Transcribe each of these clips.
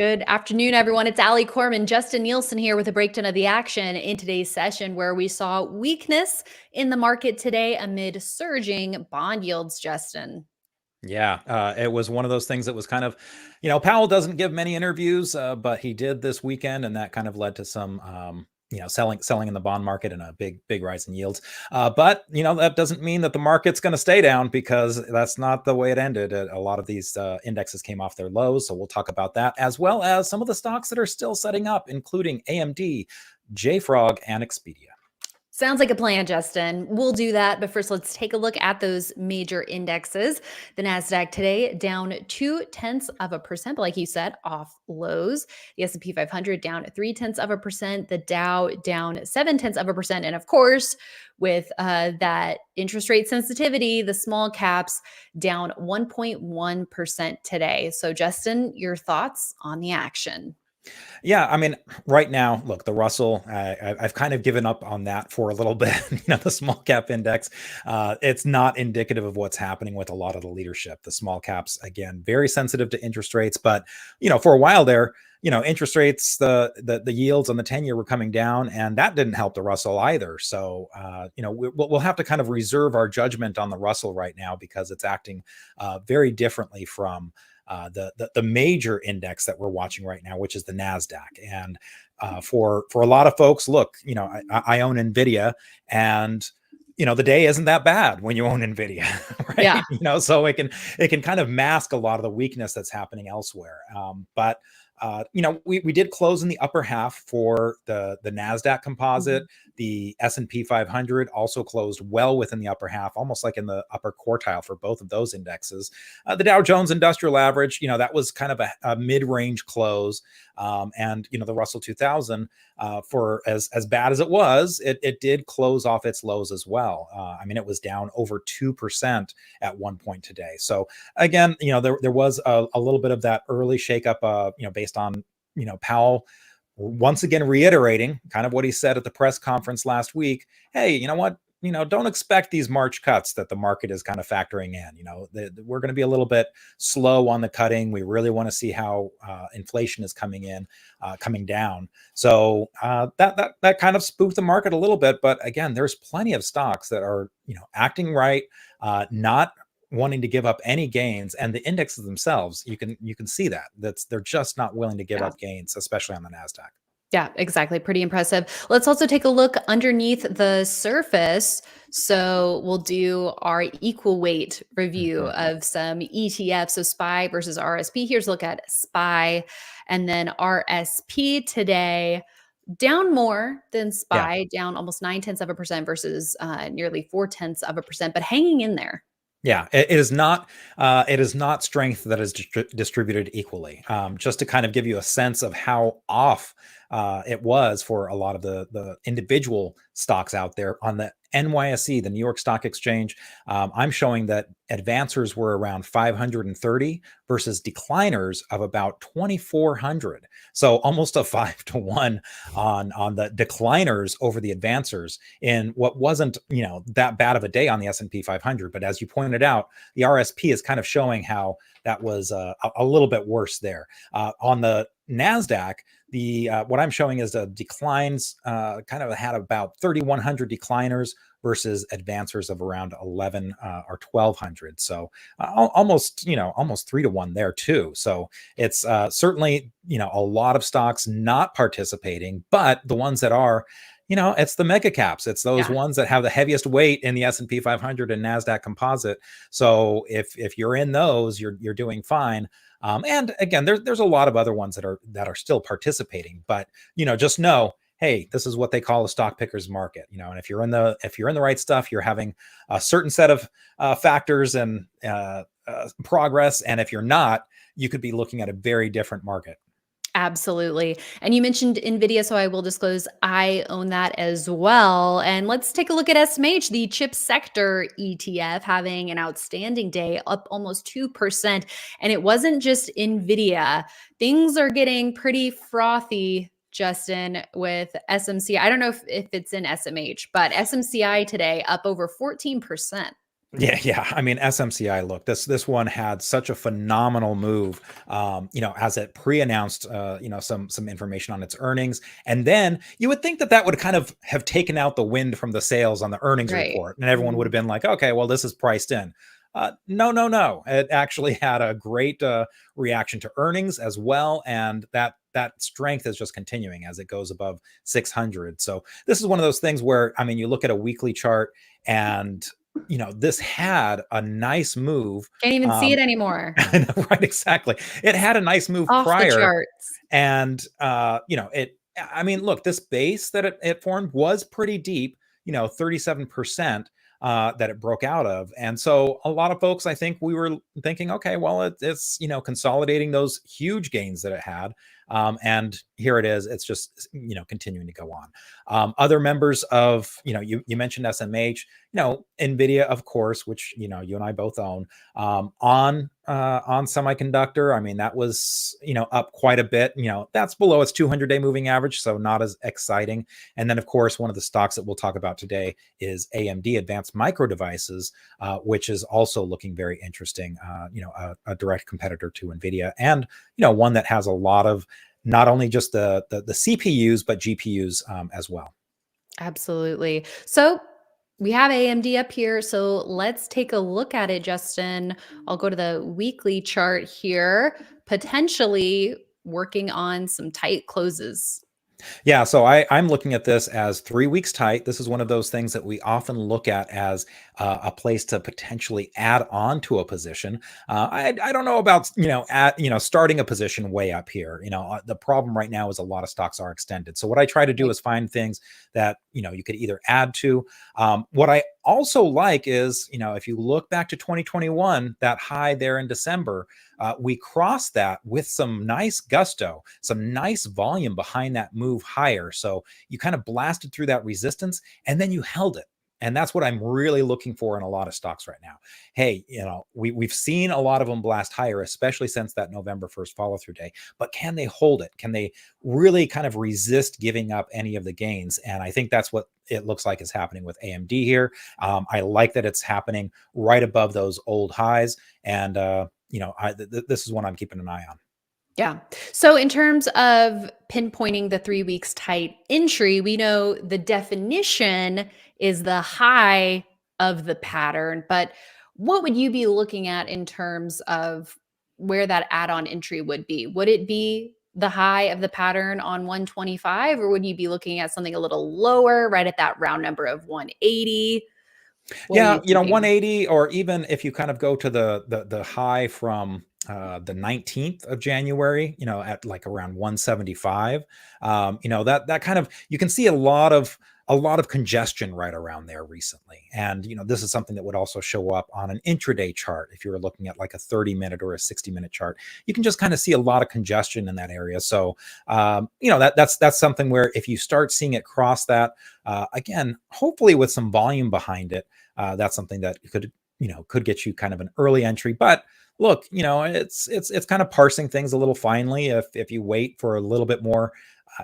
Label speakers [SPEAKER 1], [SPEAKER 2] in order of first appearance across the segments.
[SPEAKER 1] Good afternoon, everyone. It's Ali Coram, Justin Nielsen here with a breakdown of the action in today's session, where we saw weakness in the market today amid surging bond yields, Justin.
[SPEAKER 2] Yeah, it was one of those things that was kind of, Powell doesn't give many interviews, but he did this weekend, and that kind of led to some, selling in the bond market and a big rise in yields. But that doesn't mean that the market's going to stay down, because that's not the way it ended. A lot of these indexes came off their lows, so we'll talk about that, as well as some of the stocks that are still setting up, including AMD, JFrog, and Expedia.
[SPEAKER 1] Sounds like a plan, Justin. We'll do that. But first, let's take a look at those major indexes. The NASDAQ today down 0.2%, but like you said, off lows. The S&P 500 down 0.3%. The Dow down 0.7%. And of course, with that interest rate sensitivity, the small caps down 1.1% today. So Justin, your thoughts on the action?
[SPEAKER 2] Yeah, I mean, right now, look, the Russell, I've kind of given up on that for a little bit. The small cap index, it's not indicative of what's happening with a lot of the leadership. The small caps, again, very sensitive to interest rates, but for a while there, interest rates, the yields on the 10-year were coming down, and that didn't help the Russell either. So, we'll have to kind of reserve our judgment on the Russell right now, because it's acting very differently from the major index that we're watching right now, which is the NASDAQ. And for a lot of folks, look, I own NVIDIA, and the day isn't that bad when you own NVIDIA, right?
[SPEAKER 1] Yeah.
[SPEAKER 2] So it can kind of mask a lot of the weakness that's happening elsewhere. But we did close in the upper half for the NASDAQ composite. The S&P 500 also closed well within the upper half, almost like in the upper quartile for both of those indexes. The Dow Jones Industrial Average, that was kind of a mid-range close. And the Russell 2000, for as bad as it was, it did close off its lows as well. I mean, it was down over 2% at one point today. So again, there was a little bit of that early shakeup, based on Powell once again reiterating kind of what he said at the press conference last week. Hey, you know what? Don't expect these March cuts that the market is kind of factoring in. We're going to be a little bit slow on the cutting. We really want to see how inflation is coming down. So that kind of spooked the market a little bit. But again, there's plenty of stocks that are acting right, not wanting to give up any gains, and the indexes themselves, you can see they're just not willing to give up gains, especially on the NASDAQ.
[SPEAKER 1] Yeah, exactly. Pretty impressive. Let's also take a look underneath the surface. So we'll do our equal weight review of some ETFs. So SPY versus RSP. Here's a look at SPY, and then RSP today down more than SPY, down almost 0.9% versus nearly 0.4%, but hanging in there.
[SPEAKER 2] Yeah, it is not strength that is distributed equally. Just to kind of give you a sense of how off it was for a lot of the individual stocks out there on the NYSE, the New York Stock Exchange. I'm showing that advancers were around 530 versus decliners of about 2,400. So almost a 5-to-1 on the decliners over the advancers in what wasn't that bad of a day on the S&P 500. But as you pointed out, the RSP is kind of showing how that was a little bit worse there. On the NASDAQ, what I'm showing is the declines kind of had about 3,100 decliners versus advancers of around 11 or 1,200. So almost 3-to-1 there too. So it's certainly a lot of stocks not participating, but the ones that are, it's the mega caps. It's those ones that have the heaviest weight in the S&P 500 and NASDAQ composite. So if you're in those, you're doing fine. And again, there's a lot of other ones that are still participating, but just know, hey, this is what they call a stock picker's market. And if you're in the right stuff, you're having a certain set of factors and progress. And if you're not, you could be looking at a very different market.
[SPEAKER 1] Absolutely. And you mentioned NVIDIA, so I will disclose I own that as well. And let's take a look at SMH, the chip sector ETF, having an outstanding day, up almost 2%. And it wasn't just NVIDIA. Things are getting pretty frothy, Justin, with SMC. I don't know if it's in SMH, but SMCI today up over 14%.
[SPEAKER 2] Yeah. I mean, SMCI. Look, this one had such a phenomenal move. As it pre-announced, some information on its earnings, and then you would think that that would kind of have taken out the wind from the sails on the earnings
[SPEAKER 1] Right.
[SPEAKER 2] report, and everyone would have been like, okay, well, this is priced in. No, no, no. It actually had a great reaction to earnings as well, and that strength is just continuing as it goes above 600. So this is one of those things where, I mean, you look at a weekly chart and this had a nice move.
[SPEAKER 1] Can't even see it
[SPEAKER 2] Um,
[SPEAKER 1] anymore.
[SPEAKER 2] right, exactly. It had a nice move
[SPEAKER 1] Off the
[SPEAKER 2] prior,
[SPEAKER 1] charts.
[SPEAKER 2] and it. I mean, look, this base that it formed was pretty deep. 37% that it broke out of, and so a lot of folks, I think, we were thinking, okay, well, it's consolidating those huge gains that it had. And here it is. It's just continuing to go on. Other members of you mentioned SMH, Nvidia, of course, which you and I both own, on semiconductor. I mean, that was up quite a bit. That's below its 200-day moving average, so not as exciting. And then, of course, one of the stocks that we'll talk about today is AMD, Advanced Micro Devices, which is also looking very interesting. A direct competitor to Nvidia, and one that has a lot of not only just the CPUs but GPUs as well.
[SPEAKER 1] Absolutely. So we have AMD up here. So let's take a look at it, Justin. I'll go to the weekly chart here, potentially working on some tight closes.
[SPEAKER 2] Yeah, so I'm looking at this as 3 weeks tight. This is one of those things that we often look at as a place to potentially add on to a position. I don't know about starting a position way up here. The problem right now is a lot of stocks are extended. So what I try to do
[SPEAKER 1] Right.
[SPEAKER 2] is find things that you could either add to. What I also like is if you look back to 2021, that high there in December. We crossed that with some nice gusto, some nice volume behind that move higher. So you kind of blasted through that resistance and then you held it. And that's what I'm really looking for in a lot of stocks right now. Hey, we've seen a lot of them blast higher, especially since that November 1st follow through day. But can they hold it? Can they really kind of resist giving up any of the gains? And I think that's what it looks like is happening with AMD here. I like that it's happening right above those old highs. And, this is one I'm keeping an eye on.
[SPEAKER 1] Yeah. So, in terms of pinpointing the 3 weeks tight entry, we know the definition is the high of the pattern. But what would you be looking at in terms of where that add on entry would be? Would it be the high of the pattern on 125, or would you be looking at something a little lower, right at that round number of 180? What are
[SPEAKER 2] Yeah,
[SPEAKER 1] you thinking?
[SPEAKER 2] 180, or even if you kind of go to the high from the 19th of January, at like around 175. That kind of, you can see a lot of congestion right around there recently. And this is something that would also show up on an intraday chart. If you were looking at like a 30-minute or a 60-minute chart, you can just kind of see a lot of congestion in that area. So that's something where if you start seeing it cross that, again, hopefully with some volume behind it, that's something that could get you kind of an early entry. But look, it's kind of parsing things a little finely. If you wait for a little bit more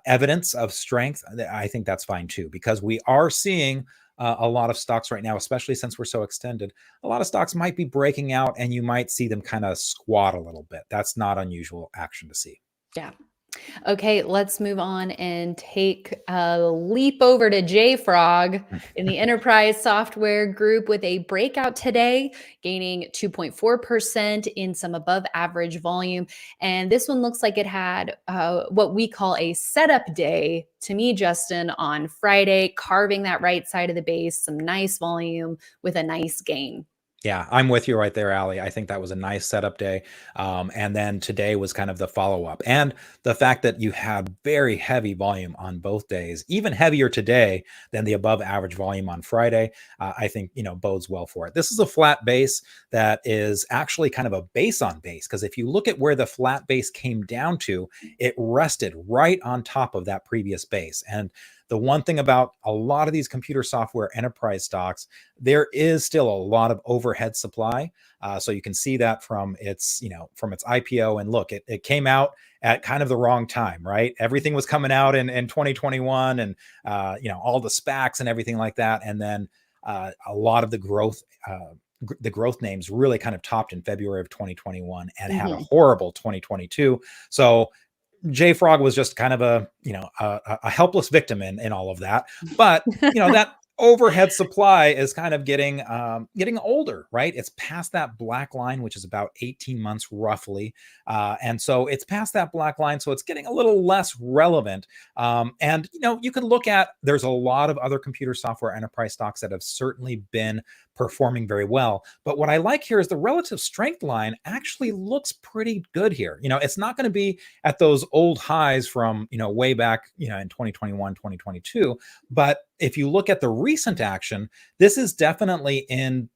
[SPEAKER 2] evidence of strength, I think that's fine too, because we are seeing a lot of stocks right now, especially since we're so extended. A lot of stocks might be breaking out, and you might see them kind of squat a little bit. That's not unusual action to see.
[SPEAKER 1] Yeah. Okay, let's move on and take a leap over to JFrog in the enterprise software group with a breakout today, gaining 2.4% in some above average volume. And this one looks like it had what we call a setup day to me, Justin, on Friday, carving that right side of the base, some nice volume with a nice gain.
[SPEAKER 2] Yeah, I'm with you right there, Ali. I think that was a nice setup day. And then today was kind of the follow up. And the fact that you had very heavy volume on both days, even heavier today than the above average volume on Friday, I think, bodes well for it. This is a flat base that is actually kind of a base on base. Because if you look at where the flat base came down to, it rested right on top of that previous base. And the one thing about a lot of these computer software enterprise stocks, there is still a lot of overhead supply. So you can see that from its IPO. And look, it came out at kind of the wrong time, right? Everything was coming out in 2021, and all the SPACs and everything like that. And then a lot of the growth the growth names really kind of topped in February of 2021 and had a
[SPEAKER 1] Mhm.
[SPEAKER 2] horrible 2022. So JFrog was just kind of a helpless victim in all of that. But that overhead supply is kind of getting older, right? It's past that black line, which is about 18 months roughly, and so it's past that black line, so it's getting a little less relevant. And you can look at, there's a lot of other computer software enterprise stocks that have certainly been performing very well. But what I like here is the relative strength line actually looks pretty good here. It's not going to be at those old highs from way back in 2021, 2022, but if you look at the recent action, this is definitely in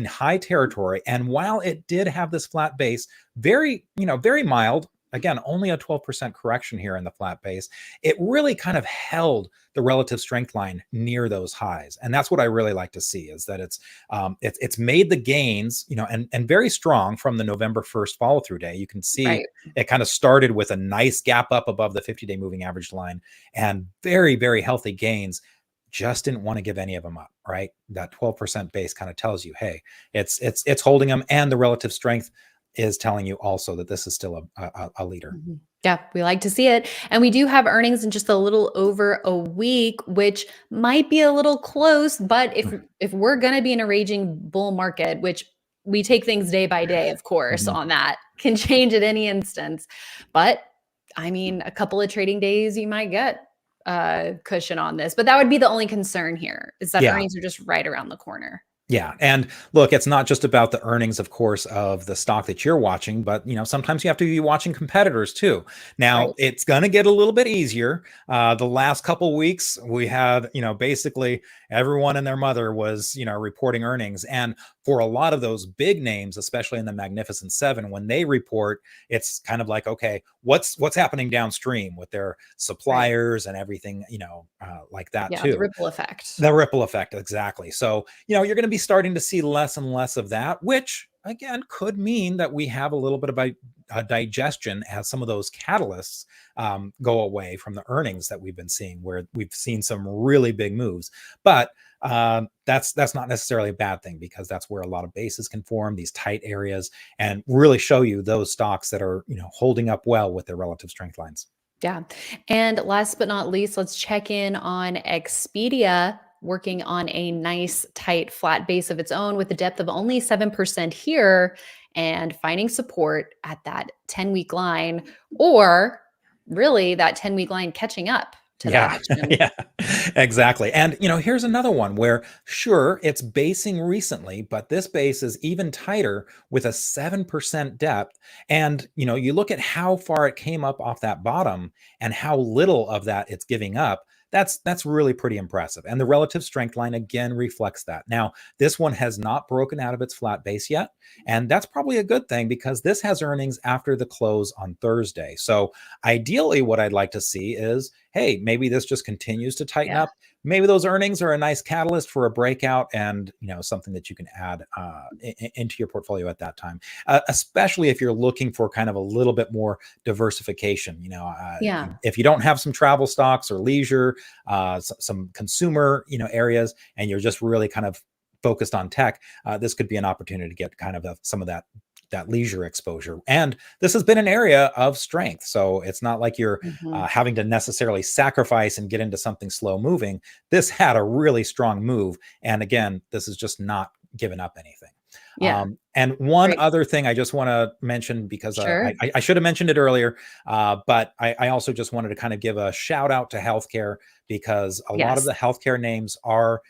[SPEAKER 2] high territory. And while it did have this flat base, very mild, again, only a 12% correction here in the flat base, it really kind of held the relative strength line near those highs. And that's what I really like to see, is that it's made the gains, and very strong from the November 1st follow through day. You can see
[SPEAKER 1] Right.
[SPEAKER 2] it kind of started with a nice gap up above the 50-day moving average line, and very, very healthy gains. Just didn't want to give any of them up, right? That 12% base kind of tells you, hey, it's holding them, and the relative strength is telling you also that this is still a leader.
[SPEAKER 1] Mhm. Yeah, we like to see it. And we do have earnings in just a little over a week, which might be a little close, but if we're going to be in a raging bull market, which we take things day by day, of course,
[SPEAKER 2] Mhm.
[SPEAKER 1] on that, can change at any instance. But I mean, a couple of trading days you might get cushion on this. But that would be the only concern here, is that
[SPEAKER 2] Yeah.
[SPEAKER 1] earnings are just right around the corner.
[SPEAKER 2] Yeah. And look, it's not just about the earnings, of course, of the stock that you're watching, but sometimes you have to be watching competitors too. Now,
[SPEAKER 1] Right.
[SPEAKER 2] it's going to get a little bit easier. The last couple weeks, we had, basically everyone and their mother was, reporting earnings. And for a lot of those big names, especially in the Magnificent Seven, when they report, it's kind of like, okay, what's happening downstream with their
[SPEAKER 1] Right.
[SPEAKER 2] suppliers and everything, like that
[SPEAKER 1] Yeah, the
[SPEAKER 2] too.
[SPEAKER 1] ripple effect.
[SPEAKER 2] The ripple effect, exactly. So, you're going to be starting to see less and less of that, which again could mean that we have a little bit of a digestion as some of those catalysts go away from the earnings that we've been seeing, where we've seen some really big moves. But that's not necessarily a bad thing, because that's where a lot of bases can form, these tight areas, and really show you those stocks that are holding up well with their relative strength lines.
[SPEAKER 1] Yeah. And last but not least, let's check in on Expedia, working on a nice tight flat base of its own with a depth of only 7% here, and finding support at that 10-week line, or really that 10-week line catching up to that
[SPEAKER 2] Yeah,
[SPEAKER 1] action.
[SPEAKER 2] yeah, exactly. And here's another one where, sure, it's basing recently, but this base is even tighter with a 7% depth. And you look at how far it came up off that bottom and how little of that it's giving up. That's really pretty impressive. And the relative strength line again reflects that. Now, this one has not broken out of its flat base yet, and that's probably a good thing, because this has earnings after the close on Thursday. So ideally, what I'd like to see is, hey, maybe this just continues to tighten
[SPEAKER 1] Yeah.
[SPEAKER 2] up. Maybe those earnings are a nice catalyst for a breakout, and something that you can add into your portfolio at that time, especially if you're looking for kind of a little bit more diversification.
[SPEAKER 1] Yeah.
[SPEAKER 2] If you don't have some travel stocks or leisure, some consumer areas, and you're just really kind of focused on tech, this could be an opportunity to get kind of some of that leisure exposure. And this has been an area of strength. So it's not like you're
[SPEAKER 1] Mhm.
[SPEAKER 2] having to necessarily sacrifice and get into something slow moving. This had a really strong move. And again, this is just not giving up anything.
[SPEAKER 1] Yeah.
[SPEAKER 2] And one
[SPEAKER 1] Great.
[SPEAKER 2] other thing I just want to mention, because
[SPEAKER 1] Sure.
[SPEAKER 2] I should have mentioned it earlier, but I also just wanted to kind of give a shout out to healthcare, because a lot of
[SPEAKER 1] Yes.
[SPEAKER 2] the healthcare names are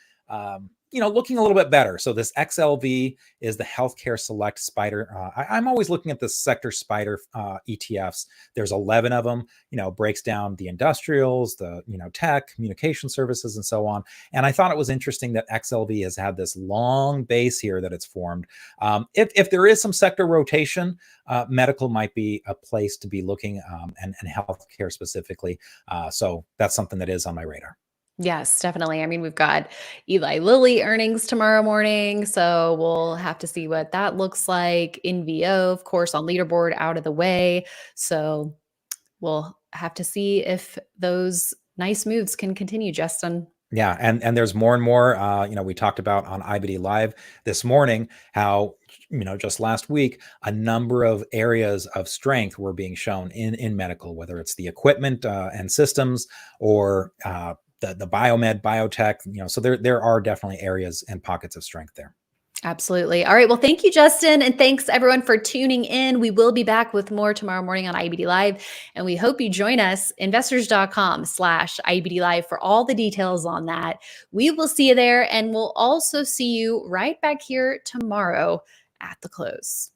[SPEAKER 2] looking a little bit better. So this XLV is the healthcare select spider. I'm always looking at the sector spider ETFs. There's 11 of them, breaks down the industrials, the, tech, communication services, and so on. And I thought it was interesting that XLV has had this long base here that it's formed. If there is some sector rotation, medical might be a place to be looking, and healthcare specifically. So that's something that is on my radar.
[SPEAKER 1] Yes, definitely. I mean, we've got Eli Lilly earnings tomorrow morning, so we'll have to see what that looks like. NVO, of course, on leaderboard out of the way. So we'll have to see if those nice moves can continue, Justin.
[SPEAKER 2] Yeah, and there's more and more. We talked about on IBD Live this morning how just last week a number of areas of strength were being shown in medical, whether it's the equipment and systems or the biomed biotech. So there are definitely areas and pockets of strength there.
[SPEAKER 1] Absolutely. All right. Well, thank you, Justin. And thanks everyone for tuning in. We will be back with more tomorrow morning on IBD Live. And we hope you join us, investors.com/IBD Live, for all the details on that. We will see you there. And we'll also see you right back here tomorrow at the close.